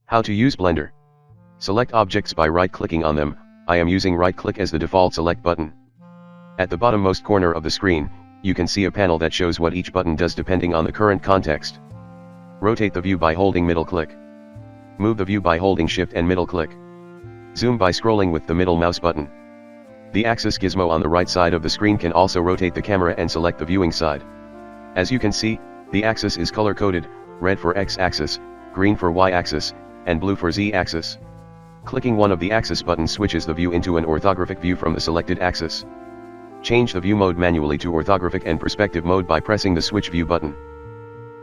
How to use Blender. Select objects by right-clicking on them. I am using right-click as the default select button. At the bottommost corner of the screen, you can see a panel that shows what each button does depending on the current context. Rotate the view by holding middle-click. Move the view by holding Shift and middle-click. Zoom by scrolling with the middle mouse button. The axis gizmo on the right side of the screen can also rotate the camera and select the viewing side. As you can see, the axis is color-coded, red for X-axis, green for Y-axis, and blue for Z-axis. Clicking one of the axis buttons switches the view into an orthographic view from the selected axis. Change the view mode manually to orthographic and perspective mode by pressing the switch view button.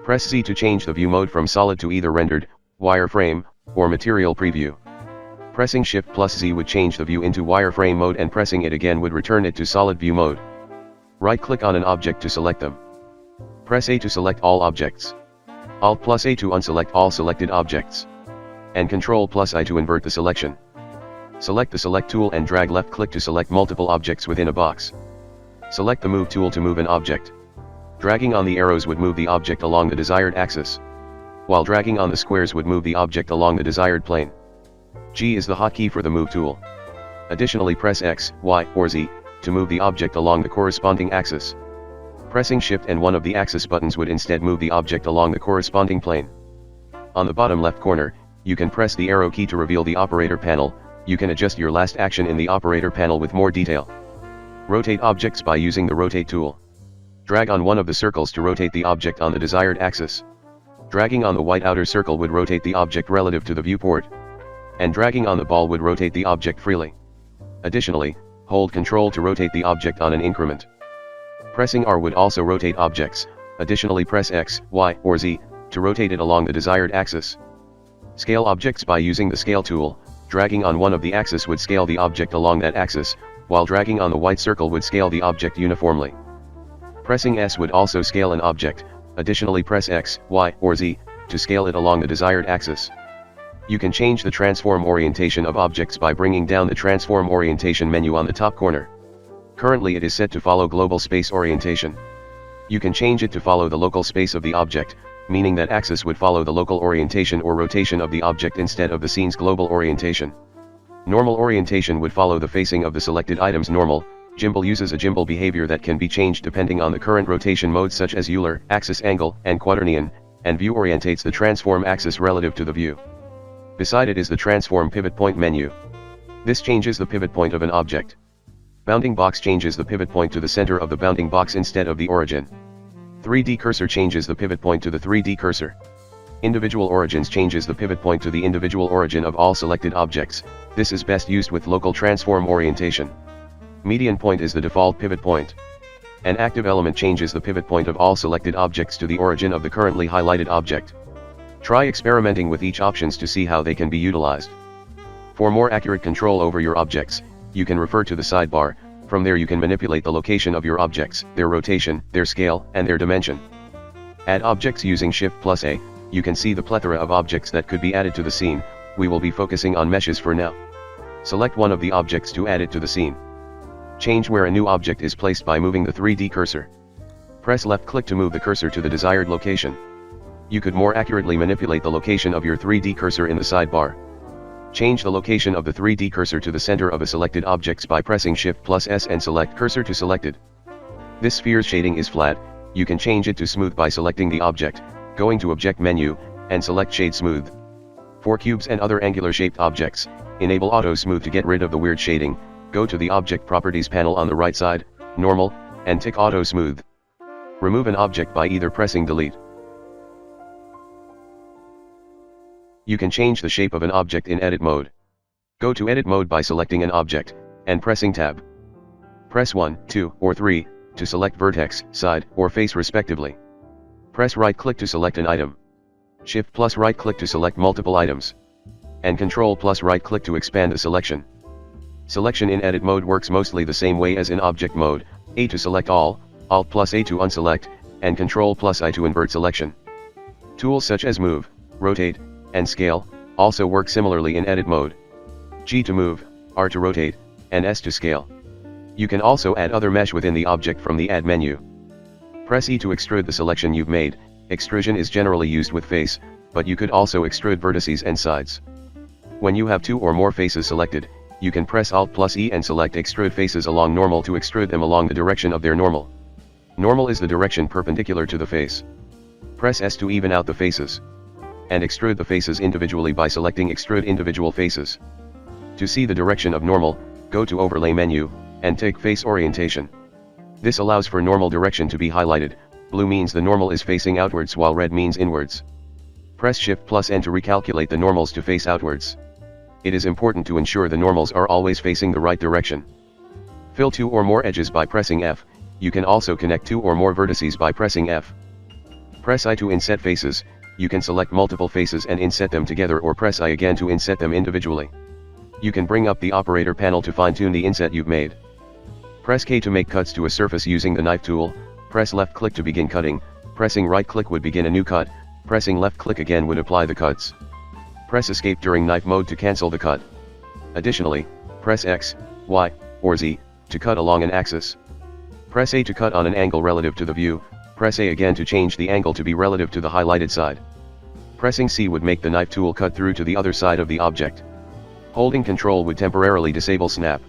Press Z to change the view mode from solid to either rendered, wireframe, or material preview. Pressing Shift plus Z would change the view into wireframe mode, and pressing it again would return it to solid view mode. Right-click on an object to select them. Press A to select all objects. Alt plus A to unselect all selected objects. And Control plus I to invert the selection. Select the Select tool and drag left-click to select multiple objects within a box. Select the Move tool to move an object. Dragging on the arrows would move the object along the desired axis, while dragging on the squares would move the object along the desired plane. G is the hotkey for the Move tool. Additionally, press X, Y, or Z to move the object along the corresponding axis. Pressing Shift and one of the axis buttons would instead move the object along the corresponding plane. On the bottom left corner, you can press the arrow key to reveal the operator panel. You can adjust your last action in the operator panel with more detail. Rotate objects by using the Rotate tool. Drag on one of the circles to rotate the object on the desired axis. Dragging on the white outer circle would rotate the object relative to the viewport. And dragging on the ball would rotate the object freely. Additionally, hold Ctrl to rotate the object on an increment. Pressing R would also rotate objects. Additionally, press X, Y, or Z to rotate it along the desired axis. Scale objects by using the Scale tool. Dragging on one of the axes would scale the object along that axis, while dragging on the white circle would scale the object uniformly. Pressing S would also scale an object. Additionally, press X, Y, or Z to scale it along the desired axis. You can change the transform orientation of objects by bringing down the transform orientation menu on the top corner. Currently it is set to follow global space orientation. You can change it to follow the local space of the object, meaning that axis would follow the local orientation or rotation of the object instead of the scene's global orientation. Normal orientation would follow the facing of the selected item's normal. Gimbal uses a gimbal behavior that can be changed depending on the current rotation modes such as Euler, axis angle, and quaternion, and view orientates the transform axis relative to the view. Beside it is the transform pivot point menu. This changes the pivot point of an object. Bounding box changes the pivot point to the center of the bounding box instead of the origin. 3D cursor changes the pivot point to the 3D cursor. Individual origins changes the pivot point to the individual origin of all selected objects. This is best used with local transform orientation. Median point is the default pivot point. An active element changes the pivot point of all selected objects to the origin of the currently highlighted object. Try experimenting with each options to see how they can be utilized. For more accurate control over your objects, you can refer to the sidebar. From there you can manipulate the location of your objects, their rotation, their scale, and their dimension. Add objects using Shift plus A. You can see the plethora of objects that could be added to the scene. We will be focusing on meshes for now. Select one of the objects to add it to the scene. Change where a new object is placed by moving the 3D cursor. Press left-click to move the cursor to the desired location. You could more accurately manipulate the location of your 3D cursor in the sidebar. Change the location of the 3D cursor to the center of a selected object by pressing Shift plus S and select Cursor to Selected. This sphere's shading is flat. You can change it to smooth by selecting the object, going to Object menu, and select Shade Smooth. For cubes and other angular-shaped objects, enable Auto Smooth to get rid of the weird shading. Go to the Object Properties panel on the right side, Normal, and tick Auto Smooth. Remove an object by either pressing Delete. You can change the shape of an object in Edit mode. Go to Edit mode by selecting an object, and pressing Tab. Press 1, 2, or 3, to select vertex, side, or face respectively. Press right-click to select an item. Shift plus right-click to select multiple items. And Control plus right-click to expand the selection. Selection in Edit mode works mostly the same way as in Object mode. A to select all, Alt plus A to unselect, and Control plus I to invert selection. Tools such as Move, Rotate, and Scale also work similarly in Edit mode. G to move, R to rotate, and S to scale. You can also add other mesh within the object from the Add menu. Press E to extrude the selection you've made. Extrusion is generally used with face, but you could also extrude vertices and sides. When you have two or more faces selected, you can press Alt plus E and select extrude faces along normal to extrude them along the direction of their normal. Normal is the direction perpendicular to the face. Press S to even out the faces. And extrude the faces individually by selecting Extrude Individual Faces. To see the direction of normal, go to Overlay menu, and take Face Orientation. This allows for normal direction to be highlighted. Blue means the normal is facing outwards while red means inwards. Press Shift plus N to recalculate the normals to face outwards. It is important to ensure the normals are always facing the right direction. Fill two or more edges by pressing F. You can also connect two or more vertices by pressing F. Press I to inset faces. You can select multiple faces and inset them together, or press I again to inset them individually. You can bring up the operator panel to fine-tune the inset you've made. Press K to make cuts to a surface using the knife tool. Press left click to begin cutting. Pressing right click would begin a new cut. Pressing left click again would apply the cuts. Press escape during knife mode to cancel the cut. Additionally, press X, Y, or Z to cut along an axis. Press A to cut on an angle relative to the view. Press A again to change the angle to be relative to the highlighted side. Pressing C would make the knife tool cut through to the other side of the object. Holding Ctrl would temporarily disable snap.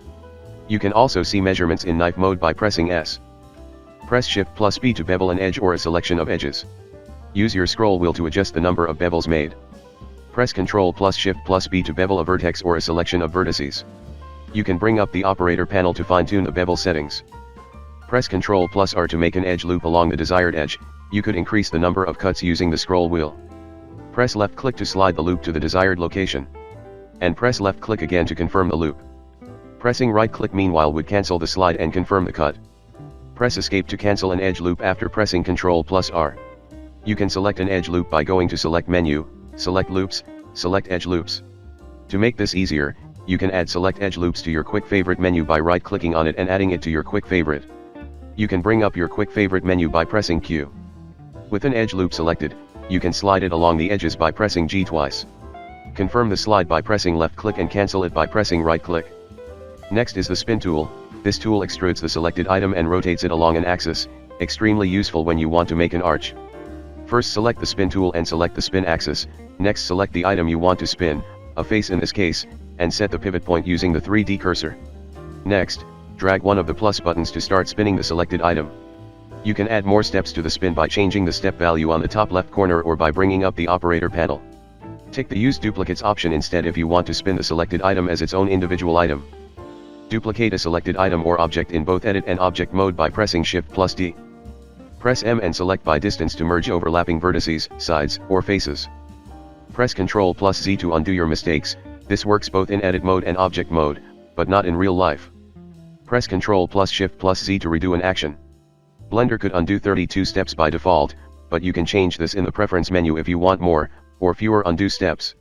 You can also see measurements in knife mode by pressing S. Press Shift plus B to bevel an edge or a selection of edges. Use your scroll wheel to adjust the number of bevels made. Press Ctrl plus Shift plus B to bevel a vertex or a selection of vertices. You can bring up the operator panel to fine-tune the bevel settings. Press Ctrl plus R to make an edge loop along the desired edge. You could increase the number of cuts using the scroll wheel. Press left click to slide the loop to the desired location. And press left click again to confirm the loop. Pressing right click meanwhile would cancel the slide and confirm the cut. Press escape to cancel an edge loop after pressing Ctrl plus R. You can select an edge loop by going to Select Menu, Select Loops, Select Edge Loops. To make this easier, you can add Select Edge Loops to your Quick Favorite menu by right-clicking on it and adding it to your Quick Favorite. You can bring up your Quick Favorite menu by pressing Q. With an edge loop selected, you can slide it along the edges by pressing G twice. Confirm the slide by pressing left-click and cancel it by pressing right-click. Next is the Spin tool. This tool extrudes the selected item and rotates it along an axis, extremely useful when you want to make an arch. First select the Spin tool and select the spin axis. Next select the item you want to spin, a face in this case, and set the pivot point using the 3D cursor. Next, drag one of the plus buttons to start spinning the selected item. You can add more steps to the spin by changing the step value on the top left corner or by bringing up the operator panel. Tick the Use Duplicates option instead if you want to spin the selected item as its own individual item. Duplicate a selected item or object in both Edit and Object mode by pressing Shift plus D. Press M and select by distance to merge overlapping vertices, sides, or faces. Press Ctrl plus Z to undo your mistakes. This works both in Edit mode and Object mode, but not in real life. Press Ctrl plus Shift plus Z to redo an action. Blender could undo 32 steps by default, but you can change this in the Preference menu if you want more, or fewer undo steps.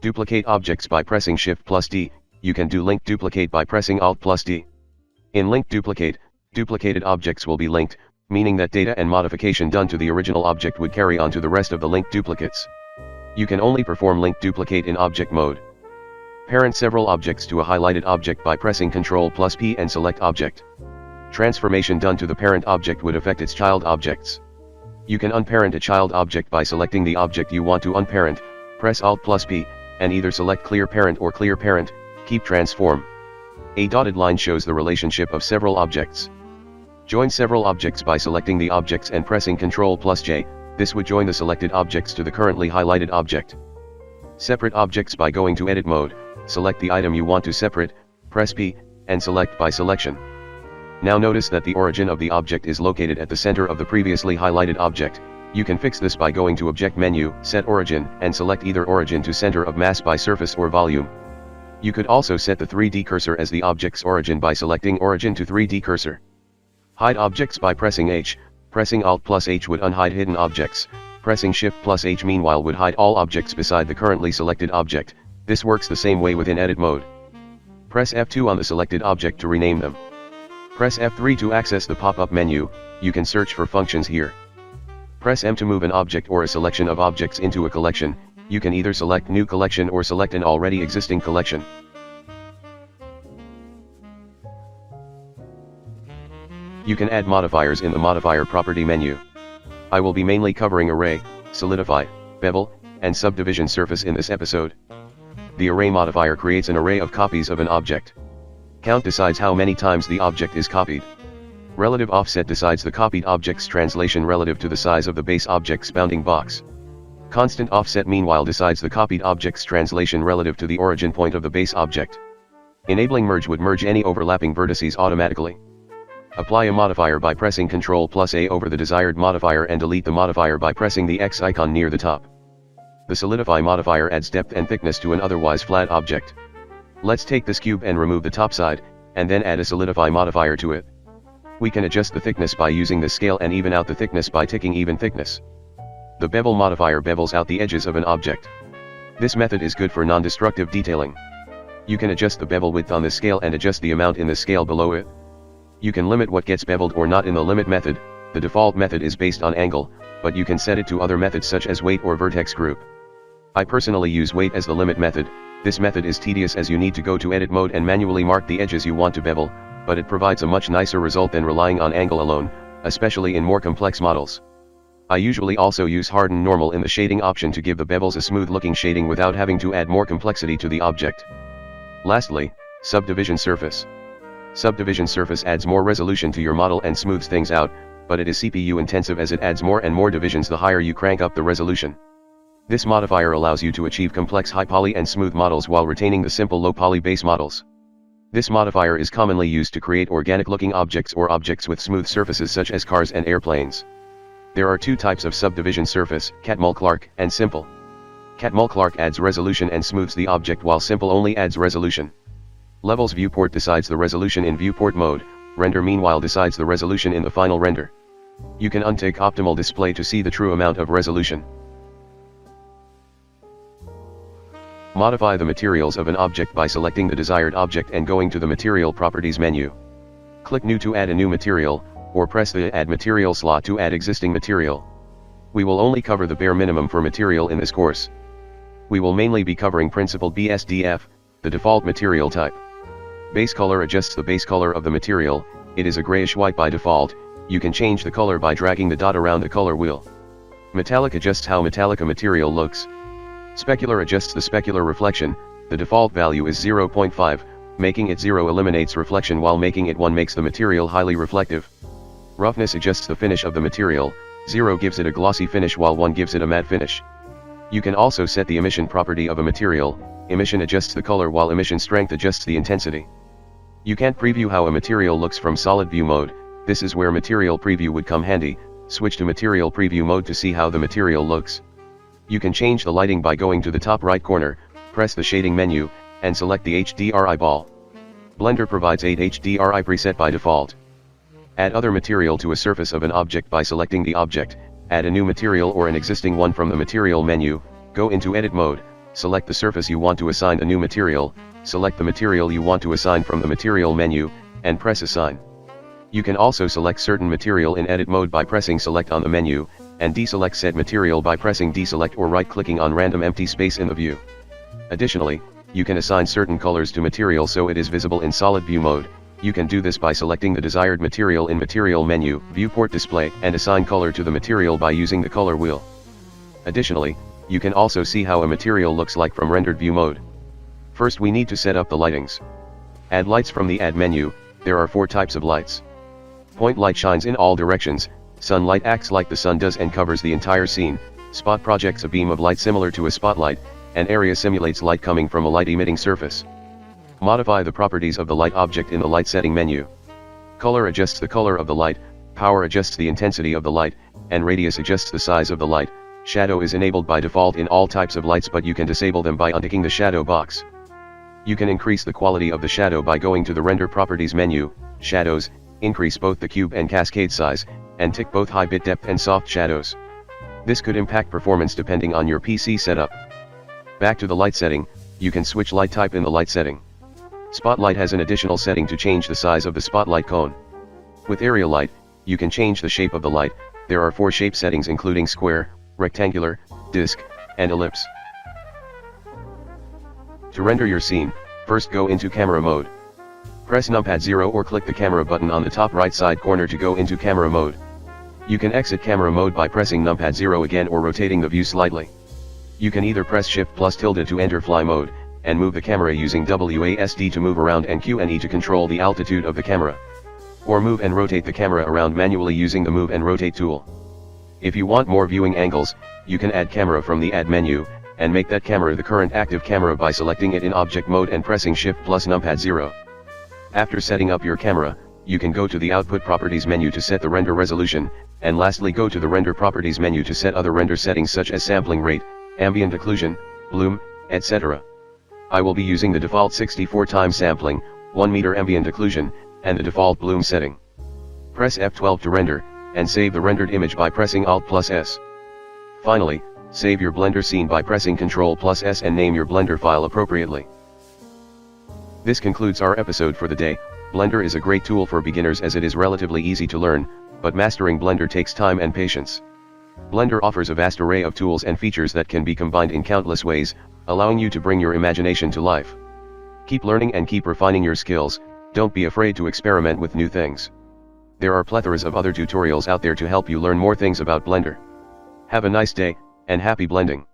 Duplicate objects by pressing Shift plus D. You can do Link Duplicate by pressing Alt plus D. In Link Duplicate, duplicated objects will be linked, meaning that data and modification done to the original object would carry on to the rest of the linked duplicates. You can only perform Link Duplicate in Object mode. Parent several objects to a highlighted object by pressing Ctrl plus P and select Object. Transformation done to the parent object would affect its child objects. You can unparent a child object by selecting the object you want to unparent, press Alt plus P, and either select Clear Parent or Clear Parent, keep Transform. A dotted line shows the relationship of several objects. Join several objects by selecting the objects and pressing Ctrl plus J, this would join the selected objects to the currently highlighted object. Separate objects by going to Edit mode, select the item you want to separate, press P, and select by selection. Now notice that the origin of the object is located at the center of the previously highlighted object. You can fix this by going to Object menu, Set Origin, and select either Origin to Center of Mass by Surface or Volume. You could also set the 3D cursor as the object's origin by selecting Origin to 3D Cursor. Hide objects by pressing H. Pressing Alt plus H would unhide hidden objects. Pressing Shift plus H meanwhile would hide all objects beside the currently selected object. This works the same way within Edit mode. Press F2 on the selected object to rename them. Press F3 to access the pop-up menu. You can search for functions here. Press M to move an object or a selection of objects into a collection. You can either select New Collection or select an already existing collection. You can add modifiers in the modifier property menu. I will be mainly covering array, solidify, bevel, and subdivision surface in this episode. The array modifier creates an array of copies of an object. Count decides how many times the object is copied. Relative offset decides the copied object's translation relative to the size of the base object's bounding box. Constant offset meanwhile decides the copied object's translation relative to the origin point of the base object. Enabling merge would merge any overlapping vertices automatically. Apply a modifier by pressing Ctrl+A over the desired modifier and delete the modifier by pressing the X icon near the top. The solidify modifier adds depth and thickness to an otherwise flat object. Let's take this cube and remove the top side, and then add a solidify modifier to it. We can adjust the thickness by using the scale and even out the thickness by ticking even thickness. The bevel modifier bevels out the edges of an object. This method is good for non-destructive detailing. You can adjust the bevel width on the scale and adjust the amount in the scale below it. You can limit what gets beveled or not in the limit method. The default method is based on angle, but you can set it to other methods such as weight or vertex group. I personally use weight as the limit method. This method is tedious as you need to go to edit mode and manually mark the edges you want to bevel, but it provides a much nicer result than relying on angle alone, especially in more complex models. I usually also use harden normal in the shading option to give the bevels a smooth looking shading without having to add more complexity to the object. Lastly, subdivision surface. Subdivision surface adds more resolution to your model and smooths things out, but it is CPU intensive as it adds more and more divisions the higher you crank up the resolution. This modifier allows you to achieve complex high poly and smooth models while retaining the simple low poly base models. This modifier is commonly used to create organic looking objects or objects with smooth surfaces such as cars and airplanes. There are two types of subdivision surface, Catmull-Clark and simple. Catmull-Clark adds resolution and smooths the object while simple only adds resolution. Levels viewport decides the resolution in viewport mode, render meanwhile decides the resolution in the final render. You can untick optimal display to see the true amount of resolution. Modify the materials of an object by selecting the desired object and going to the material properties menu. Click new to add a new material, or press the add material slot to add existing material. We will only cover the bare minimum for material in this course. We will mainly be covering principled BSDF, the default material type. Base color adjusts the base color of the material. It is a grayish white by default. You can change the color by dragging the dot around the color wheel. Metallic adjusts how metallic a material looks. Specular adjusts the specular reflection. The default value is 0.5, making it 0 eliminates reflection while making it 1 makes the material highly reflective. Roughness adjusts the finish of the material. 0 gives it a glossy finish while 1 gives it a matte finish. You can also set the emission property of a material. Emission adjusts the color while emission strength adjusts the intensity. You can't preview how a material looks from solid view mode. This is where material preview would come handy. Switch to material preview mode to see how the material looks. You can change the lighting by going to the top right corner, press the shading menu, and select the HDRI ball. Blender provides 8 HDRI preset by default. Add other material to a surface of an object by selecting the object. Add a new material or an existing one from the material menu. Go into edit mode, select the surface you want to assign a new material, select the material you want to assign from the material menu, and press assign. You can also select certain material in edit mode by pressing select on the menu, and deselect said material by pressing deselect or right-clicking on random empty space in the view. Additionally, you can assign certain colors to material so it is visible in solid view mode. You can do this by selecting the desired material in material menu, viewport display, and assign color to the material by using the color wheel. Additionally, you can also see how a material looks like from rendered view mode. First we need to set up the lightings. Add lights from the add menu. There are 4 types of lights. Point light shines in all directions. Sunlight acts like the sun does and covers the entire scene. Spot projects a beam of light similar to a spotlight. An area simulates light coming from a light emitting surface. Modify the properties of the light object in the light setting menu. Color adjusts the color of the light, power adjusts the intensity of the light, and radius adjusts the size of the light. Shadow is enabled by default in all types of lights, but you can disable them by unticking the shadow box. You can increase the quality of the shadow by going to the render properties menu, shadows, increase both the cube and cascade size, and tick both high bit depth and soft shadows. This could impact performance depending on your PC setup. Back to the light setting, you can switch light type in the light setting. Spotlight has an additional setting to change the size of the spotlight cone. With area light, you can change the shape of the light. There are 4 shape settings including square, rectangular, disc, and ellipse. To render your scene, first go into camera mode. Press numpad 0 or click the camera button on the top right side corner to go into camera mode. You can exit camera mode by pressing numpad 0 again or rotating the view slightly. You can either press Shift plus tilde to enter fly mode, and move the camera using WASD to move around and Q and E to control the altitude of the camera. Or move and rotate the camera around manually using the Move and Rotate tool. If you want more viewing angles, you can add camera from the Add menu, and make that camera the current active camera by selecting it in object mode and pressing Shift plus numpad 0. After setting up your camera, you can go to the Output Properties menu to set the render resolution, and lastly go to the Render Properties menu to set other render settings such as sampling rate, ambient occlusion, bloom, etc. I will be using the default 64 times sampling, 1 meter ambient occlusion, and the default bloom setting. Press F12 to render, and save the rendered image by pressing Alt plus S. Finally, save your Blender scene by pressing Ctrl plus S and name your Blender file appropriately. This concludes our episode for the day. Blender is a great tool for beginners as it is relatively easy to learn, but mastering Blender takes time and patience. Blender offers a vast array of tools and features that can be combined in countless ways, allowing you to bring your imagination to life. Keep learning and keep refining your skills. Don't be afraid to experiment with new things. There are plethoras of other tutorials out there to help you learn more things about Blender. Have a nice day, and happy blending.